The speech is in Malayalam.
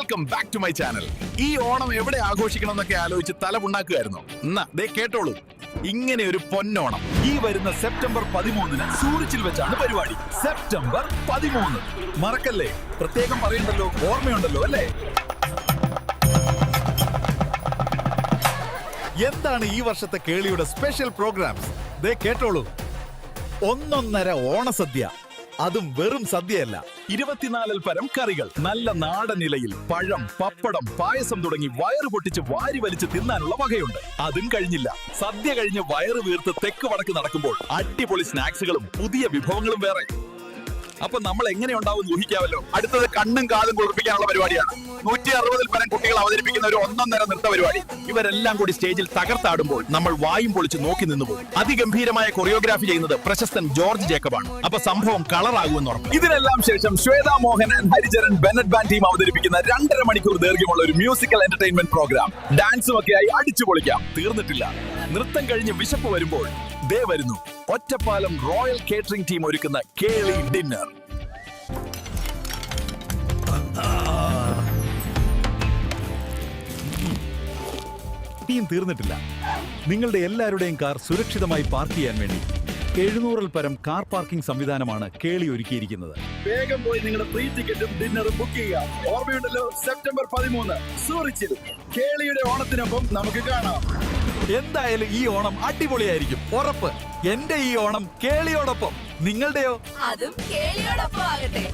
Welcome back to my channel. ഈ ഓണം എവിടെ ആഘോഷിക്കണം എന്നൊക്കെ ആലോചിച്ച് തലമുണ്ടാക്കുകയായിരുന്നു. എന്നാ ദേ കേട്ടോളൂ, ഇങ്ങനെ ഒരു പൊന്നോണം ഈ വരുന്ന സെപ്റ്റംബർ 13-ന് സൂറിച്ചിൽ വെച്ചാണ് പരിപാടി. സെപ്റ്റംബർ 13 മറക്കല്ലേ, പ്രത്യേകം പറയണ്ടല്ലോ, ഓർമ്മയുണ്ടല്ലോ അല്ലേ? എന്താണ് ഈ വർഷത്തെ കേളിയുടെ സ്പെഷ്യൽ പ്രോഗ്രാംസ്? ദേ കേട്ടോളൂ, ഒന്നൊന്നര ഓണസദ്യ. അതും വെറും സദ്യയല്ല, 24 പരം കറികൾ, നല്ല നാടൻ ഇലയിൽ പഴം, പപ്പടം, പായസം തുടങ്ങി വയറ് പൊട്ടിച്ച് വാരി വലിച്ച് തിന്നാനുള്ള വകയുണ്ട്. അതും കഴിഞ്ഞില്ല, സദ്യ കഴിഞ്ഞ് വയറ് വീർത്ത് തെക്ക് വടക്ക് നടക്കുമ്പോൾ അടിപൊളി സ്നാക്സുകളും പുതിയ വിഭവങ്ങളും വേറെ. അപ്പൊ നമ്മൾ എങ്ങനെ ഉണ്ടാവും ഊഹിക്കാമല്ലോ. അടുത്തത് കണ്ണും കാതും കുളിപ്പിക്കാനുള്ള പരിപാടിയാണ്. 160 പരം കുട്ടികൾ അവതരിപ്പിക്കുന്ന ഒരു ഒന്നൊന്നര നൃത്ത പരിപാടി. ഇവരെല്ലാം കൂടി സ്റ്റേജിൽ തകർത്താടുമ്പോൾ നമ്മൾ വായും പൊളിച്ച് നോക്കി നിന്നുപോകും. അതിഗംഭീരമായ കൊറിയോഗ്രാഫി ചെയ്യുന്നത് പ്രശസ്തൻ ജോർജ് ജേക്കബാണ്. അപ്പൊ സംഭവം കളറാകുമെന്ന് ഉറപ്പ്. ഇതിനെല്ലാം ശേഷം Shweta Mohan and Haricharan Bennet band team അവതരിപ്പിക്കുന്ന 2.5 മണിക്കൂർ ദൈർഘ്യമുള്ള ഒരു മ്യൂസിക്കൽ എന്റർടൈൻമെന്റ് പ്രോഗ്രാം. ഡാൻസും ഒക്കെയായി അടിച്ചു പൊളിക്കാം. തീർന്നിട്ടില്ല, നൃത്തം കഴിഞ്ഞ് വിശപ്പ് വരുമ്പോൾ ദേ വരുന്നു ഒറ്റപ്പാലം റോയൽ കേറ്ററിംഗ് ടീം ഒരുക്കുന്ന കേളി ഡിന്നർ. ടീം തീർന്നിട്ടില്ല. നിങ്ങളുടെ എല്ലാവരുടെയും കാർ സുരക്ഷിതമായി പാർക്ക് ചെയ്യാൻ വേണ്ടി 700 പരം കാർ പാർക്കിംഗ് സംവിധാനമാണ് കേളി ഒരുക്കിയിരിക്കുന്നത്. വേഗം പോയി നിങ്ങളുടെ ഫ്രീ ടിക്കറ്റും ഡിന്നറും ബുക്ക് ചെയ്യാം. ഓർമ്മയുണ്ടല്ലോ, സെപ്റ്റംബർ 13 സൂറിച്ചിൽ കേളിയുടെ ഓണത്തിനൊപ്പം നമുക്ക് കാണാം. എന്തായാലും ഈ ഓണം അടിപൊളിയായിരിക്കും, ഉറപ്പ്. എന്റെ ഈ ഓണം കേളിയോടൊപ്പം, നിങ്ങളുടെയോ? അതും കേളിയോടൊപ്പം ആകട്ടെ.